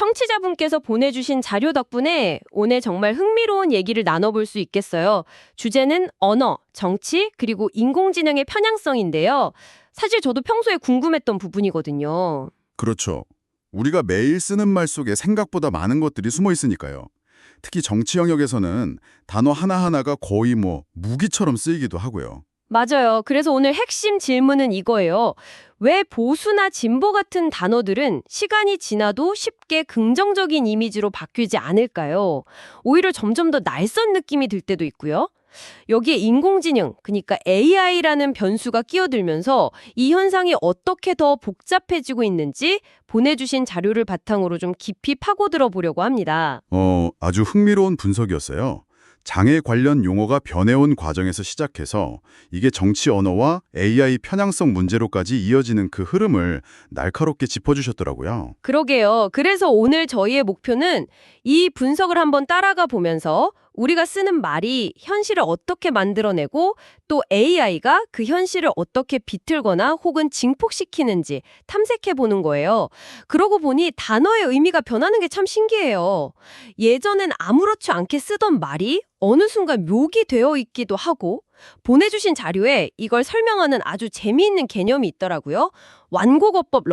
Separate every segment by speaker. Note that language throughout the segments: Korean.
Speaker 1: 청취자분께서 보내주신 자료 덕분에 오늘 정말 흥미로운 얘기를 나눠볼 수 있겠어요. 주제는 언어, 정치, 그리고 인공지능의 편향성인데요. 사실 저도 평소에 궁금했던 부분이거든요.
Speaker 2: 그렇죠. 우리가 매일 쓰는 말 속에 생각보다 많은 것들이 숨어 있으니까요. 특히 정치 영역에서는 단어 하나하나가 거의 무기처럼 쓰이기도 하고요.
Speaker 1: 맞아요. 그래서 오늘 핵심 질문은 이거예요. 왜 보수나 진보 같은 단어들은 시간이 지나도 쉽게 긍정적인 이미지로 바뀌지 않을까요? 오히려 점점 더 낯선 느낌이 들 때도 있고요. 여기에 인공지능, 그러니까 AI라는 변수가 끼어들면서 이 현상이 어떻게 더 복잡해지고 있는지 보내주신 자료를 바탕으로 좀 깊이 파고들어 보려고 합니다.
Speaker 2: 아주 흥미로운 분석이었어요. 장애 관련 용어가 변해온 과정에서 시작해서 이게 정치 언어와 AI 편향성 문제로까지 이어지는 그 흐름을 날카롭게 짚어주셨더라고요.
Speaker 1: 그러게요. 그래서 오늘 저희의 목표는 이 분석을 한번 따라가 보면서 우리가 쓰는 말이 현실을 어떻게 만들어내고 또 AI가 그 현실을 어떻게 비틀거나 혹은 증폭시키는지 탐색해 보는 거예요. 그러고 보니 단어의 의미가 변하는 게 참 신기해요. 예전엔 아무렇지 않게 쓰던 말이 어느 순간 묘기 되어 있기도 하고 보내주신 자료에 이걸 설명하는 아주 재미있는 개념이 있더라고요. 완곡어법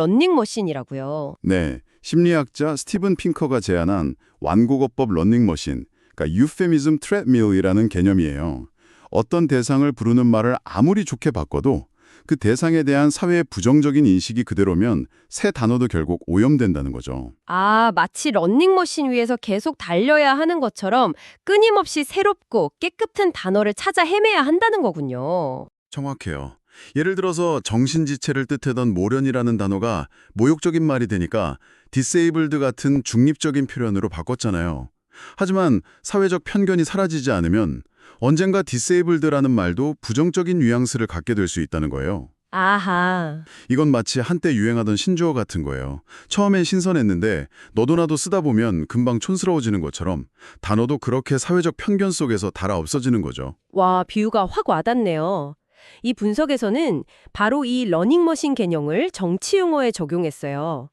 Speaker 1: 러닝머신이라고요.
Speaker 2: 네, 심리학자 스티븐 핑커가 제안한 완곡어법 러닝머신, 그러니까 유페미즘 트레드밀이라는 개념이에요. 어떤 대상을 부르는 말을 아무리 좋게 바꿔도 그 대상에 대한 사회의 부정적인 인식이 그대로면 새 단어도 결국 오염된다는 거죠.
Speaker 1: 아, 마치 러닝머신 위에서 계속 달려야 하는 것처럼 끊임없이 새롭고 깨끗한 단어를 찾아 헤매야 한다는 거군요.
Speaker 2: 정확해요. 예를 들어서 정신지체를 뜻하던 모련이라는 단어가 모욕적인 말이 되니까 디세이블드 같은 중립적인 표현으로 바꿨잖아요. 하지만 사회적 편견이 사라지지 않으면 언젠가 디세이블드라는 말도 부정적인 뉘앙스를 갖게 될 수 있다는 거예요.
Speaker 1: 아하.
Speaker 2: 이건 마치 한때 유행하던 신조어 같은 거예요. 처음엔 신선했는데 너도 나도 쓰다 보면 금방 촌스러워지는 것처럼 단어도 그렇게 사회적 편견 속에서 달아 없어지는 거죠.
Speaker 1: 와, 비유가 확 와닿네요. 이 분석에서는 바로 이 러닝머신 개념을 정치 용어에 적용했어요.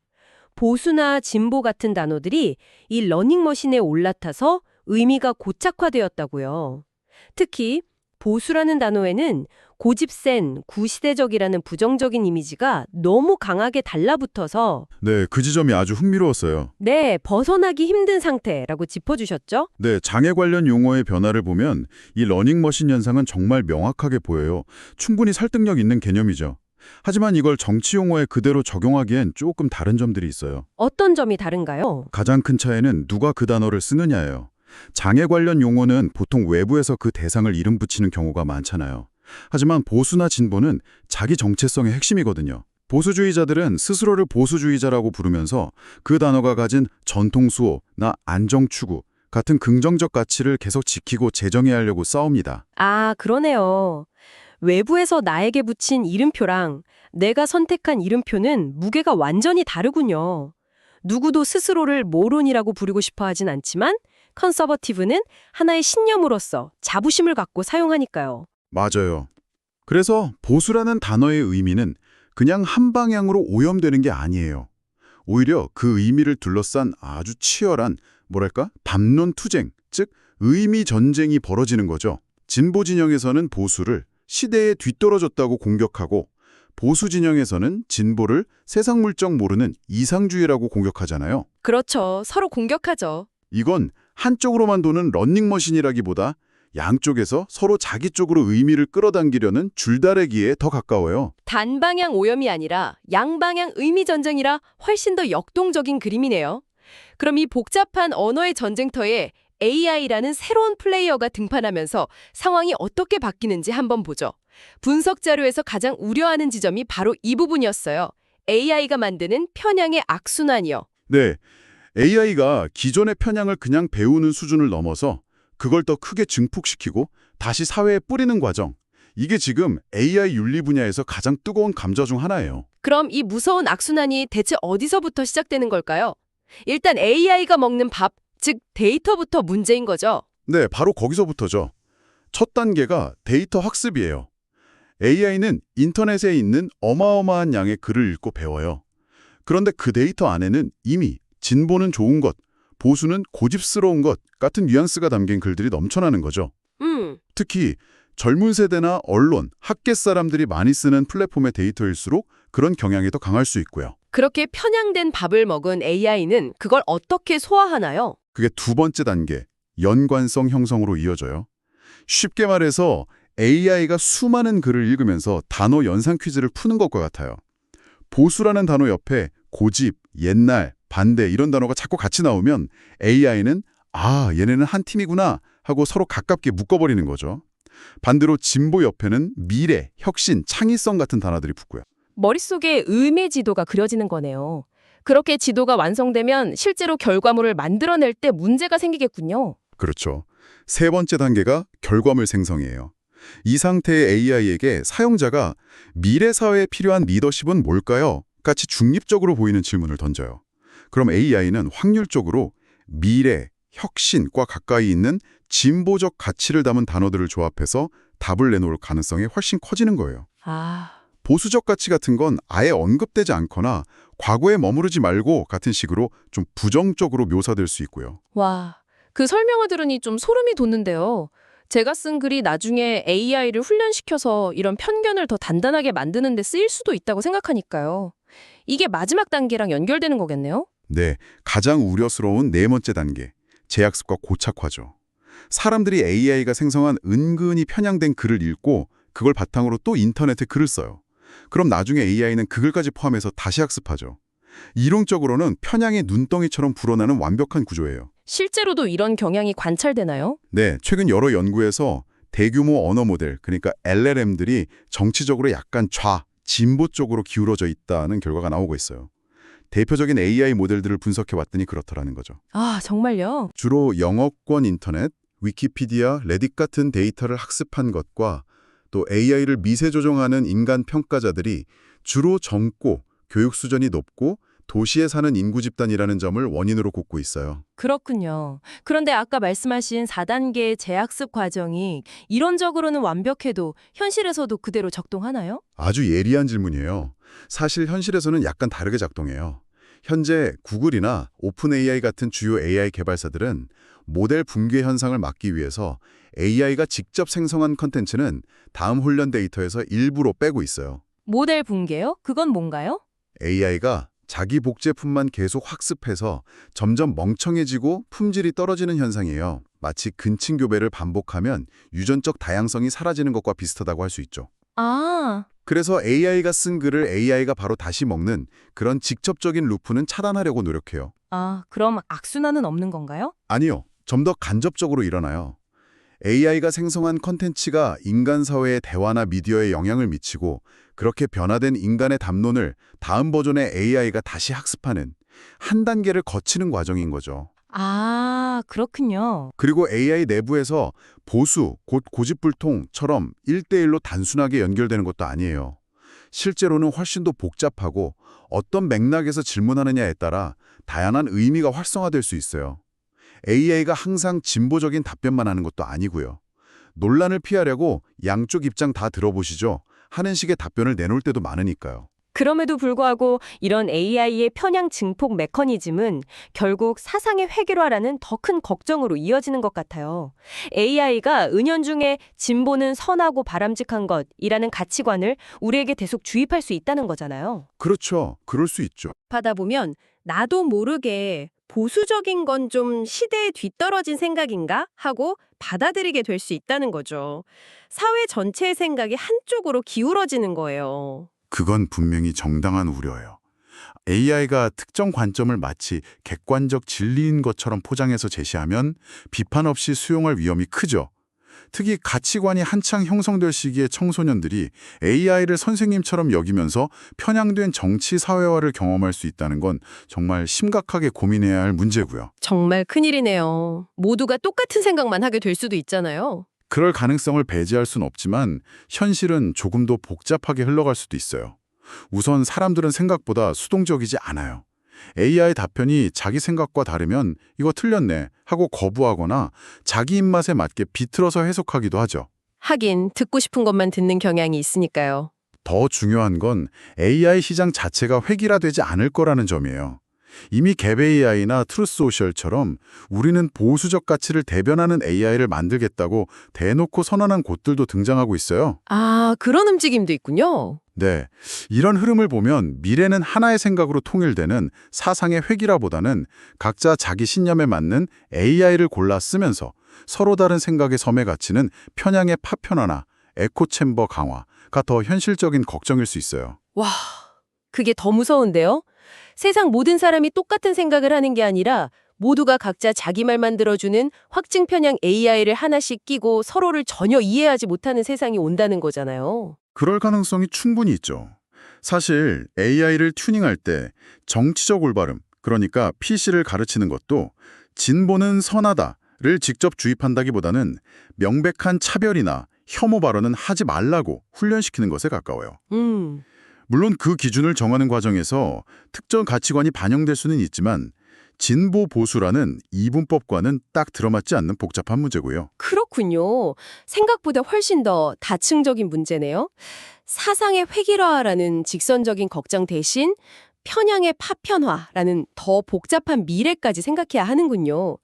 Speaker 1: 보수나 진보 같은 단어들이 이 러닝머신에 올라타서 의미가 고착화되었다고요. 특히 보수라는 단어에는 고집센, 구시대적이라는 부정적인 이미지가 너무 강하게 달라붙어서
Speaker 2: 네, 그 지점이 아주 흥미로웠어요.
Speaker 1: 네, 벗어나기 힘든 상태라고 짚어주셨죠?
Speaker 2: 네, 장애 관련 용어의 변화를 보면 이 러닝머신 현상은 정말 명확하게 보여요. 충분히 설득력 있는 개념이죠. 하지만 이걸 정치 용어에 그대로 적용하기엔 조금 다른 점들이 있어요.
Speaker 1: 어떤 점이 다른가요?
Speaker 2: 가장 큰 차이는 누가 그 단어를 쓰느냐예요. 장애 관련 용어는 보통 외부에서 그 대상을 이름 붙이는 경우가 많잖아요. 하지만 보수나 진보는 자기 정체성의 핵심이거든요. 보수주의자들은 스스로를 보수주의자라고 부르면서 그 단어가 가진 전통 수호나 안정 추구 같은 긍정적 가치를 계속 지키고 재정해야 하려고 싸웁니다.
Speaker 1: 아, 그러네요. 외부에서 나에게 붙인 이름표랑 내가 선택한 이름표는 무게가 완전히 다르군요. 누구도 스스로를 모론이라고 부르고 싶어 하진 않지만 컨서버티브는 하나의 신념으로서 자부심을 갖고 사용하니까요.
Speaker 2: 맞아요. 그래서 보수라는 단어의 의미는 그냥 한 방향으로 오염되는 게 아니에요. 오히려 그 의미를 둘러싼 아주 치열한, 담론 투쟁, 즉 의미 전쟁이 벌어지는 거죠. 진보 진영에서는 보수를 시대에 뒤떨어졌다고 공격하고 보수 진영에서는 진보를 세상 물정 모르는 이상주의라고 공격하잖아요.
Speaker 1: 그렇죠. 서로 공격하죠.
Speaker 2: 이건 한쪽으로만 도는 러닝머신이라기보다 양쪽에서 서로 자기 쪽으로 의미를 끌어당기려는 줄다리기에 더 가까워요.
Speaker 1: 단방향 오염이 아니라 양방향 의미 전쟁이라 훨씬 더 역동적인 그림이네요. 그럼 이 복잡한 언어의 전쟁터에 AI라는 새로운 플레이어가 등판하면서 상황이 어떻게 바뀌는지 한번 보죠. 분석 자료에서 가장 우려하는 지점이 바로 이 부분이었어요. AI가 만드는 편향의 악순환이요.
Speaker 2: 네, AI가 기존의 편향을 그냥 배우는 수준을 넘어서 그걸 더 크게 증폭시키고 다시 사회에 뿌리는 과정. 이게 지금 AI 윤리 분야에서 가장 뜨거운 감자 중 하나예요.
Speaker 1: 그럼 이 무서운 악순환이 대체 어디서부터 시작되는 걸까요? 일단 AI가 먹는 밥, 즉 데이터부터 문제인 거죠.
Speaker 2: 네, 바로 거기서부터죠. 첫 단계가 데이터 학습이에요. AI는 인터넷에 있는 어마어마한 양의 글을 읽고 배워요. 그런데 그 데이터 안에는 이미 진보는 좋은 것, 보수는 고집스러운 것 같은 뉘앙스가 담긴 글들이 넘쳐나는 거죠. 특히 젊은 세대나 언론, 학계 사람들이 많이 쓰는 플랫폼의 데이터일수록 그런 경향이 더 강할 수 있고요.
Speaker 1: 그렇게 편향된 밥을 먹은 AI는 그걸 어떻게 소화하나요?
Speaker 2: 그게 두 번째 단계, 연관성 형성으로 이어져요. 쉽게 말해서 AI가 수많은 글을 읽으면서 단어 연상 퀴즈를 푸는 것과 같아요. 보수라는 단어 옆에 고집, 옛날, 반대 이런 단어가 자꾸 같이 나오면 AI는 아, 얘네는 한 팀이구나 하고 서로 가깝게 묶어버리는 거죠. 반대로 진보 옆에는 미래, 혁신, 창의성 같은 단어들이 붙고요.
Speaker 3: 머릿속에 의미 지도가 그려지는 거네요. 그렇게 지도가 완성되면 실제로 결과물을 만들어낼 때 문제가 생기겠군요.
Speaker 2: 그렇죠. 세 번째 단계가 결과물 생성이에요. 이 상태의 AI에게 사용자가 미래 사회에 필요한 리더십은 뭘까요? 같이 중립적으로 보이는 질문을 던져요. 그럼 AI는 확률적으로 미래, 혁신과 가까이 있는 진보적 가치를 담은 단어들을 조합해서 답을 내놓을 가능성이 훨씬 커지는 거예요. 보수적 가치 같은 건 아예 언급되지 않거나 과거에 머무르지 말고 같은 식으로 좀 부정적으로 묘사될 수 있고요.
Speaker 3: 와, 그 설명을 들으니 좀 소름이 돋는데요. 제가 쓴 글이 나중에 AI를 훈련시켜서 이런 편견을 더 단단하게 만드는 데 쓰일 수도 있다고 생각하니까요. 이게 마지막 단계랑 연결되는 거겠네요?
Speaker 2: 네, 가장 우려스러운 네 번째 단계, 재학습과 고착화죠. 사람들이 AI가 생성한 은근히 편향된 글을 읽고 그걸 바탕으로 또 인터넷에 글을 써요. 그럼 나중에 AI는 그 글까지 포함해서 다시 학습하죠. 이론적으로는 편향의 눈덩이처럼 불어나는 완벽한 구조예요.
Speaker 3: 실제로도 이런 경향이 관찰되나요?
Speaker 2: 네, 최근 여러 연구에서 대규모 언어 모델, 그러니까 LLM들이 정치적으로 약간 진보 쪽으로 기울어져 있다는 결과가 나오고 있어요. 대표적인 AI 모델들을 분석해봤더니 그렇더라는 거죠.
Speaker 3: 아, 정말요?
Speaker 2: 주로 영어권 인터넷, 위키피디아, 레딧 같은 데이터를 학습한 것과 또 AI를 미세 조정하는 인간 평가자들이 주로 젊고 교육 수준이 높고 도시에 사는 인구 집단이라는 점을 원인으로 꼽고 있어요.
Speaker 3: 그렇군요. 그런데 아까 말씀하신 4단계의 재학습 과정이 이론적으로는 완벽해도 현실에서도 그대로 적동하나요?
Speaker 2: 아주 예리한 질문이에요. 사실 현실에서는 약간 다르게 작동해요. 현재 구글이나 오픈AI 같은 주요 AI 개발사들은 모델 붕괴 현상을 막기 위해서 AI가 직접 생성한 컨텐츠는 다음 훈련 데이터에서 일부러 빼고 있어요.
Speaker 3: 모델 붕괴요? 그건 뭔가요?
Speaker 2: AI가 자기 복제품만 계속 학습해서 점점 멍청해지고 품질이 떨어지는 현상이에요. 마치 근친교배를 반복하면 유전적 다양성이 사라지는 것과 비슷하다고 할 수 있죠.
Speaker 3: 아,
Speaker 2: 그래서 AI가 쓴 글을 AI가 바로 다시 먹는 그런 직접적인 루프는 차단하려고 노력해요.
Speaker 3: 그럼 악순환은 없는 건가요?
Speaker 2: 아니요. 좀 더 간접적으로 일어나요. AI가 생성한 컨텐츠가 인간 사회의 대화나 미디어에 영향을 미치고 그렇게 변화된 인간의 담론을 다음 버전의 AI가 다시 학습하는 한 단계를 거치는 과정인 거죠.
Speaker 3: 아, 그렇군요.
Speaker 2: 그리고 AI 내부에서 보수, 곧 고집불통처럼 1대1로 단순하게 연결되는 것도 아니에요. 실제로는 훨씬 더 복잡하고 어떤 맥락에서 질문하느냐에 따라 다양한 의미가 활성화될 수 있어요. AI가 항상 진보적인 답변만 하는 것도 아니고요. 논란을 피하려고 양쪽 입장 다 들어보시죠 하는 식의 답변을 내놓을 때도 많으니까요.
Speaker 3: 그럼에도 불구하고 이런 AI의 편향 증폭 메커니즘은 결국 사상의 회귀화라는 더 큰 걱정으로 이어지는 것 같아요. AI가 은연중에 진보는 선하고 바람직한 것이라는 가치관을 우리에게 계속 주입할 수 있다는 거잖아요.
Speaker 2: 그렇죠. 그럴 수 있죠.
Speaker 1: 하다 보면 나도 모르게 보수적인 건 좀 시대에 뒤떨어진 생각인가 하고 받아들이게 될 수 있다는 거죠. 사회 전체의 생각이 한쪽으로 기울어지는 거예요.
Speaker 2: 그건 분명히 정당한 우려예요. AI가 특정 관점을 마치 객관적 진리인 것처럼 포장해서 제시하면 비판 없이 수용할 위험이 크죠. 특히 가치관이 한창 형성될 시기에 청소년들이 AI를 선생님처럼 여기면서 편향된 정치 사회화를 경험할 수 있다는 건 정말 심각하게 고민해야 할 문제고요.
Speaker 1: 정말 큰일이네요. 모두가 똑같은 생각만 하게 될 수도 있잖아요.
Speaker 2: 그럴 가능성을 배제할 순 없지만 현실은 조금 더 복잡하게 흘러갈 수도 있어요. 우선 사람들은 생각보다 수동적이지 않아요. AI 답변이 자기 생각과 다르면 이거 틀렸네 하고 거부하거나 자기 입맛에 맞게 비틀어서 해석하기도 하죠.
Speaker 1: 하긴 듣고 싶은 것만 듣는 경향이 있으니까요.
Speaker 2: 더 중요한 건 AI 시장 자체가 획일화되지 않을 거라는 점이에요. 이미 갭 AI나 트루스 소셜처럼 우리는 보수적 가치를 대변하는 AI를 만들겠다고 대놓고 선언한 곳들도 등장하고 있어요.
Speaker 1: 아, 그런 움직임도 있군요.
Speaker 2: 네, 이런 흐름을 보면 미래는 하나의 생각으로 통일되는 사상의 회귀라보다는 각자 자기 신념에 맞는 AI를 골라 쓰면서 서로 다른 생각의 섬에 갇히는 편향의 파편화나 에코챔버 강화가 더 현실적인 걱정일 수 있어요.
Speaker 1: 와, 그게 더 무서운데요? 세상 모든 사람이 똑같은 생각을 하는 게 아니라 모두가 각자 자기 말만 들어주는 확증 편향 AI를 하나씩 끼고 서로를 전혀 이해하지 못하는 세상이 온다는 거잖아요.
Speaker 2: 그럴 가능성이 충분히 있죠. 사실 AI를 튜닝할 때 정치적 올바름, 그러니까 PC를 가르치는 것도 진보는 선하다를 직접 주입한다기보다는 명백한 차별이나 혐오 발언은 하지 말라고 훈련시키는 것에 가까워요. 물론 그 기준을 정하는 과정에서 특정 가치관이 반영될 수는 있지만 진보 보수라는 이분법과는 딱 들어맞지 않는 복잡한 문제고요.
Speaker 1: 그렇군요. 생각보다 훨씬 더 다층적인 문제네요. 사상의 획일화라는 직선적인 걱정 대신 편향의 파편화라는 더 복잡한 미래까지 생각해야 하는군요.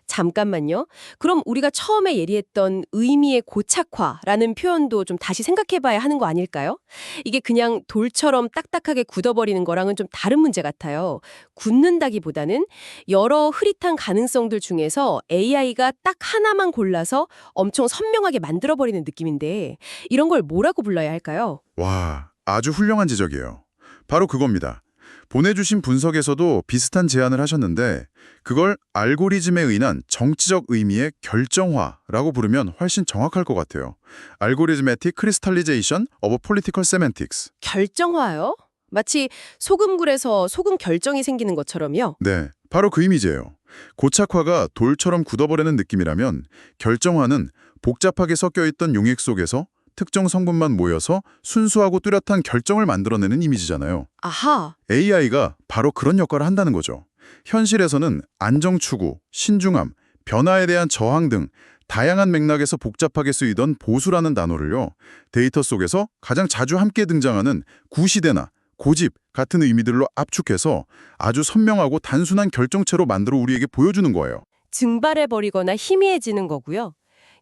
Speaker 1: 잠깐만요. 그럼 우리가 처음에 예리했던 의미의 고착화라는 표현도 좀 다시 생각해봐야 하는 거 아닐까요? 이게 그냥 돌처럼 딱딱하게 굳어버리는 거랑은 좀 다른 문제 같아요. 굳는다기보다는 여러 흐릿한 가능성들 중에서 AI가 딱 하나만 골라서 엄청 선명하게 만들어버리는 느낌인데 이런 걸 뭐라고 불러야 할까요?
Speaker 2: 와, 아주 훌륭한 지적이에요. 바로 그겁니다. 보내주신 분석에서도 비슷한 제안을 하셨는데 그걸 알고리즘에 의한 정치적 의미의 결정화라고 부르면 훨씬 정확할 것 같아요. Algorithmic Crystallization of Political Semantics.
Speaker 1: 결정화요? 마치 소금굴에서 소금 결정이 생기는 것처럼요?
Speaker 2: 네, 바로 그 이미지예요. 고착화가 돌처럼 굳어버리는 느낌이라면 결정화는 복잡하게 섞여있던 용액 속에서 특정 성분만 모여서 순수하고 뚜렷한 결정을 만들어내는 이미지잖아요.
Speaker 1: 아하.
Speaker 2: AI가 바로 그런 역할을 한다는 거죠. 현실에서는 안정 추구, 신중함, 변화에 대한 저항 등 다양한 맥락에서 복잡하게 쓰이던 보수라는 단어를요. 데이터 속에서 가장 자주 함께 등장하는 구시대나 고집 같은 의미들로 압축해서 아주 선명하고 단순한 결정체로 만들어 우리에게 보여주는 거예요.
Speaker 3: 증발해버리거나 희미해지는 거고요.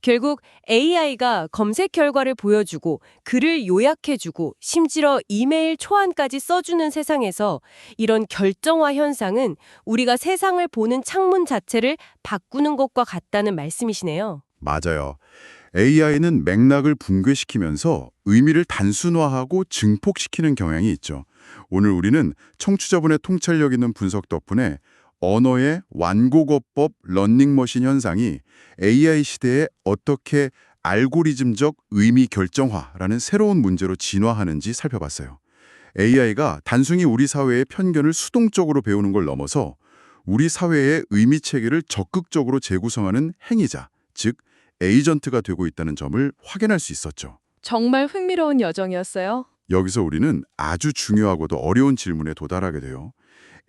Speaker 3: 결국 AI가 검색 결과를 보여주고 글을 요약해주고 심지어 이메일 초안까지 써주는 세상에서 이런 결정화 현상은 우리가 세상을 보는 창문 자체를 바꾸는 것과 같다는 말씀이시네요.
Speaker 2: 맞아요. AI는 맥락을 붕괴시키면서 의미를 단순화하고 증폭시키는 경향이 있죠. 오늘 우리는 청취자분의 통찰력 있는 분석 덕분에 언어의 완고거법 러닝머신 현상이 AI 시대에 어떻게 알고리즘적 의미 결정화라는 새로운 문제로 진화하는지 살펴봤어요. AI가 단순히 우리 사회의 편견을 수동적으로 배우는 걸 넘어서 우리 사회의 의미 체계를 적극적으로 재구성하는 행위자, 즉 에이전트가 되고 있다는 점을 확인할 수 있었죠.
Speaker 4: 정말 흥미로운 여정이었어요.
Speaker 2: 여기서 우리는 아주 중요하고도 어려운 질문에 도달하게 돼요.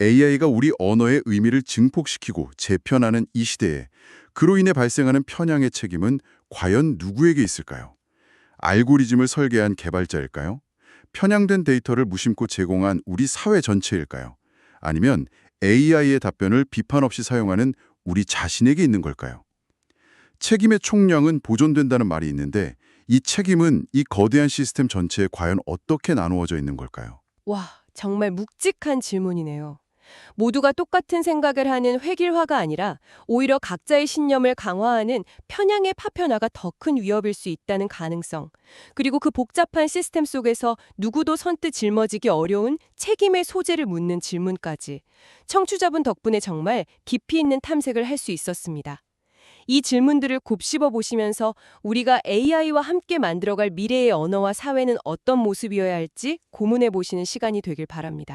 Speaker 2: AI가 우리 언어의 의미를 증폭시키고 재편하는 이 시대에 그로 인해 발생하는 편향의 책임은 과연 누구에게 있을까요? 알고리즘을 설계한 개발자일까요? 편향된 데이터를 무심코 제공한 우리 사회 전체일까요? 아니면 AI의 답변을 비판 없이 사용하는 우리 자신에게 있는 걸까요? 책임의 총량은 보존된다는 말이 있는데 이 책임은 이 거대한 시스템 전체에 과연 어떻게 나누어져 있는 걸까요?
Speaker 3: 와, 정말 묵직한 질문이네요. 모두가 똑같은 생각을 하는 획일화가 아니라 오히려 각자의 신념을 강화하는 편향의 파편화가 더 큰 위협일 수 있다는 가능성, 그리고 그 복잡한 시스템 속에서 누구도 선뜻 짊어지기 어려운 책임의 소재를 묻는 질문까지 청취자분 덕분에 정말 깊이 있는 탐색을 할 수 있었습니다. 이 질문들을 곱씹어 보시면서 우리가 AI와 함께 만들어갈 미래의 언어와 사회는 어떤 모습이어야 할지 고민해 보시는 시간이 되길 바랍니다.